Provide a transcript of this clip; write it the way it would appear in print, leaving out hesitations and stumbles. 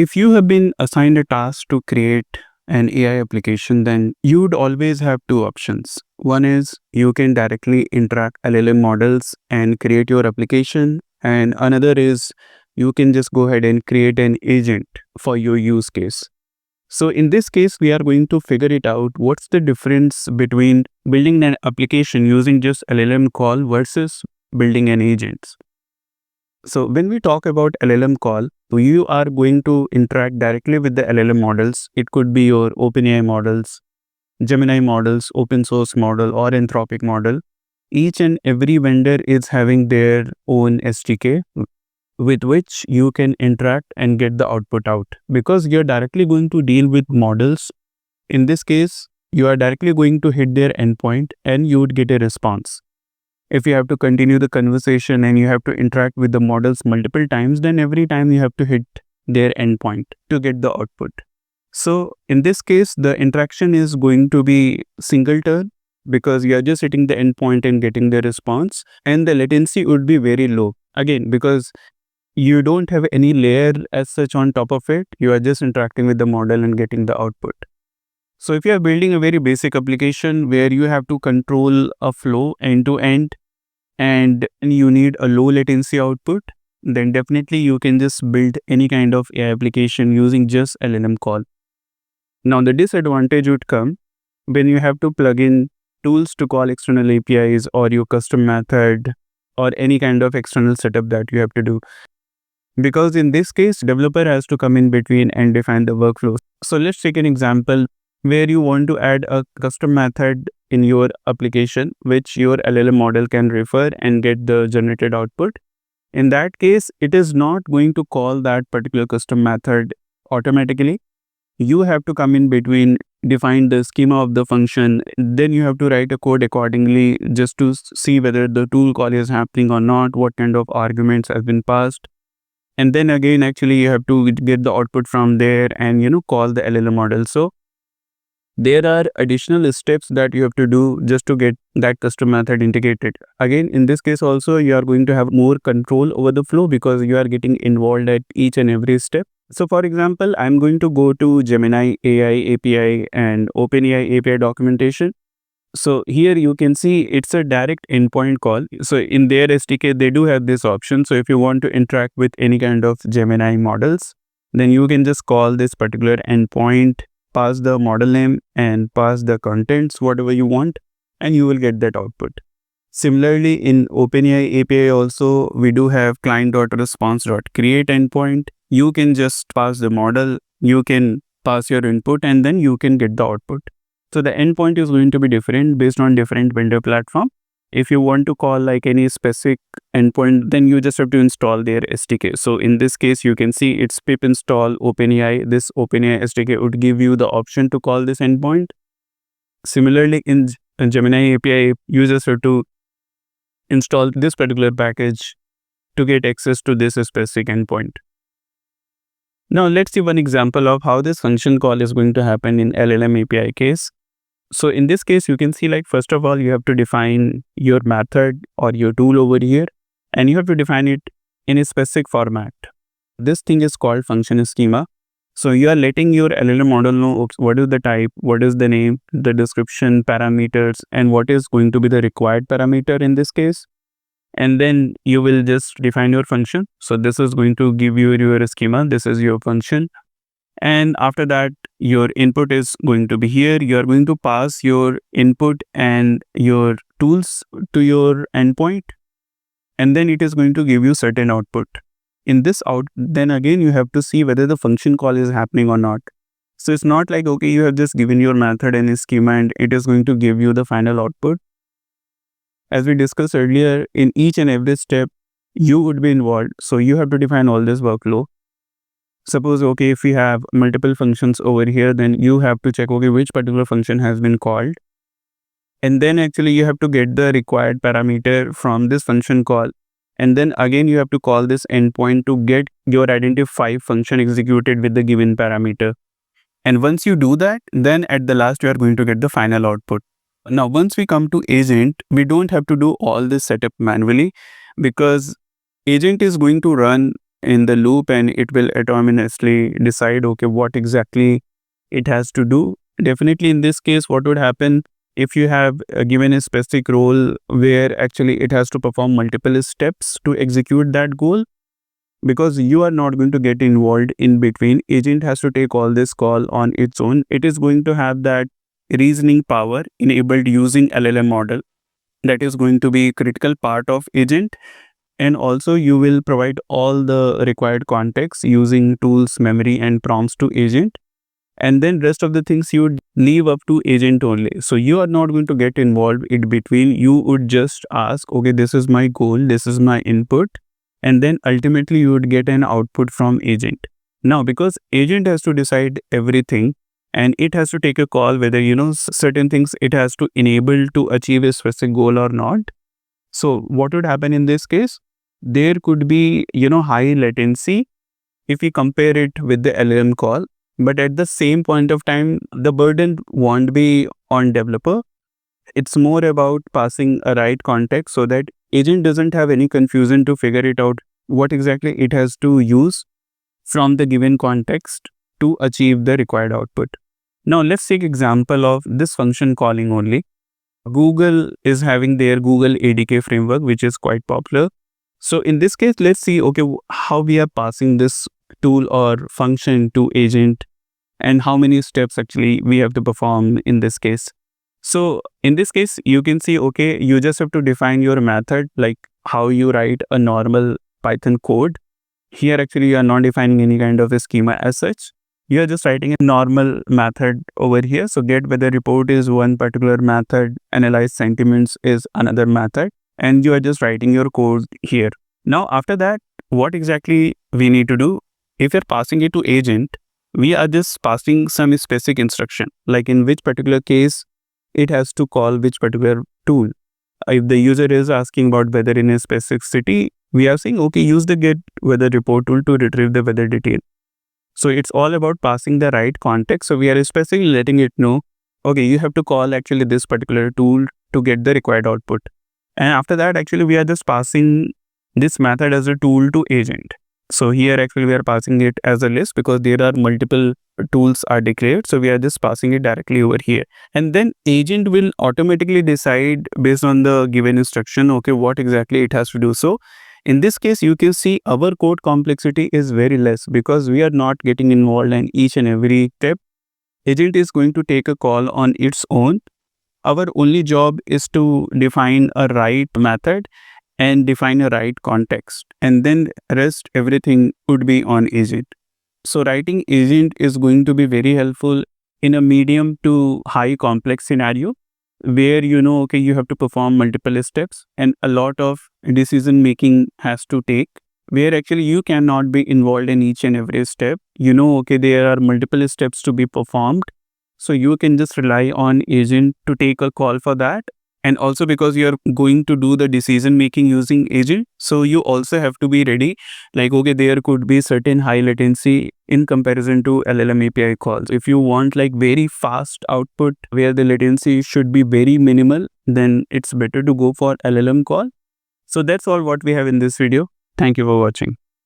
If you have been assigned a task to create an AI application, then you would always have two options. One is you can directly interact LLM models and create your application, and another is you can just go ahead and create an agent for your use case. So in this case, we are going to figure it out. What's the difference between building an application using just LLM call versus building an agent? So when we talk about LLM call, you are going to interact directly with the LLM models. It could be your OpenAI models, Gemini models, open source model, or Anthropic model. Each and every vendor is having their own SDK with which you can interact and get the output out. Because you're directly going to deal with models, in this case, you are directly going to hit their endpoint and you would get a response. If you have to continue the conversation and you have to interact with the models multiple times, then every time you have to hit their endpoint to get the output. So in this case, the interaction is going to be single turn because you are just hitting the endpoint and getting the response, and the latency would be very low. Again, because you don't have any layer as such on top of it, you are just interacting with the model and getting the output. So if you are building a very basic application where you have to control a flow end to end and you need a low latency output, then definitely you can just build any kind of AI application using just LLM call. Now the disadvantage would come when you have to plug in tools to call external APIs or your custom method or any kind of external setup that you have to do. Because in this case, developer has to come in between and define the workflow. So let's take an example where you want to add a custom method in your application, which your LLM model can refer and get the generated output. In that case, it is not going to call that particular custom method automatically. You have to come in between, define the schema of the function, then you have to write a code accordingly just to see whether the tool call is happening or not, what kind of arguments have been passed. And then again, actually, you have to get the output from there and, call the LLM model. So there are additional steps that you have to do just to get that custom method integrated. Again, in this case also, you are going to have more control over the flow because you are getting involved at each and every step. So for example, I'm going to go to Gemini AI API and OpenAI API documentation. So here you can see it's a direct endpoint call. So in their SDK, they do have this option. So if you want to interact with any kind of Gemini models, then you can just call this particular endpoint, pass the model name and pass the contents, whatever you want, and you will get that output. Similarly, in OpenAI API also, we do have client.response.create endpoint. You can just pass the model, you can pass your input, and then you can get the output. So the endpoint is going to be different based on different vendor platform. If you want to call like any specific endpoint, then you just have to install their SDK. So in this case, you can see it's pip install OpenAI. This OpenAI SDK would give you the option to call this endpoint. Similarly, in Gemini API, you just have to install this particular package to get access to this specific endpoint. Now let's see one example of how this function call is going to happen in LLM API case. So in this case, you can see like, first of all, you have to define your method or your tool over here, and you have to define it in a specific format. This thing is called function schema. So you are letting your LLM model know what is the type, what is the name, the description, parameters, and what is going to be the required parameter in this case. And then you will just define your function. So this is going to give you your schema. This is your function. And after that, your input is going to be here. You are going to pass your input and your tools to your endpoint. And then it is going to give you certain output. In this then again, you have to see whether the function call is happening or not. So it's not like, okay, you have just given your method and a schema and it is going to give you the final output. As we discussed earlier, in each and every step, you would be involved. So you have to define all this workflow. Suppose, okay, if we have multiple functions over here, then you have to check, okay, which particular function has been called. And then actually you have to get the required parameter from this function call. And then again, you have to call this endpoint to get your identify function executed with the given parameter. And once you do that, then at the last, you are going to get the final output. Now, once we come to agent, we don't have to do all this setup manually because agent is going to run in the loop and it will autonomously decide, okay, what exactly it has to do. Definitely in this case, what would happen if you have given a specific role where actually it has to perform multiple steps to execute that goal, because you are not going to get involved in between. Agent has to take all this call on its own. It is going to have that reasoning power enabled using LLM model. That is going to be critical part of agent. And also you will provide all the required context using tools, memory and prompts to agent. And then rest of the things you would leave up to agent only. So you are not going to get involved in between. You would just ask, okay, this is my goal, this is my input, and then ultimately you would get an output from agent. Now, because agent has to decide everything and it has to take a call whether, certain things it has to enable to achieve a specific goal or not. So what would happen in this case? There could be, high latency if we compare it with the LLM call. But at the same point of time, the burden won't be on developer. It's more about passing a right context so that agent doesn't have any confusion to figure it out what exactly it has to use from the given context to achieve the required output. Now let's take example of this function calling only. Google is having their Google ADK framework, which is quite popular. So in this case, let's see, okay, how we are passing this tool or function to agent and how many steps actually we have to perform in this case. So in this case, you can see, okay, you just have to define your method, like how you write a normal Python code. Here actually you are not defining any kind of a schema as such. You are just writing a normal method over here. So get weather report is one particular method, analyze sentiments is another method, and you are just writing your code here. Now after that, what exactly we need to do? If you're passing it to agent, we are just passing some specific instruction, like in which particular case it has to call which particular tool. If the user is asking about weather in a specific city, we are saying, okay, use the get weather report tool to retrieve the weather detail. So it's all about passing the right context. So we are specifically letting it know, okay, you have to call actually this particular tool to get the required output. And after that, actually, we are just passing this method as a tool to agent. So here actually we are passing it as a list because there are multiple tools are declared. So we are just passing it directly over here. And then agent will automatically decide based on the given instruction, okay, what exactly it has to do. So in this case, you can see our code complexity is very less because we are not getting involved in each and every step. Agent is going to take a call on its own. Our only job is to define a right method and define a right context, and then rest everything would be on agent. So writing agent is going to be very helpful in a medium to high complex scenario where okay, you have to perform multiple steps and a lot of decision making has to take, where actually you cannot be involved in each and every step. Okay, there are multiple steps to be performed. So you can just rely on agent to take a call for that. And also because you're going to do the decision making using agent, so you also have to be ready. Like, okay, there could be certain high latency in comparison to LLM API calls. If you want like very fast output where the latency should be very minimal, then it's better to go for LLM call. So that's all what we have in this video. Thank you for watching.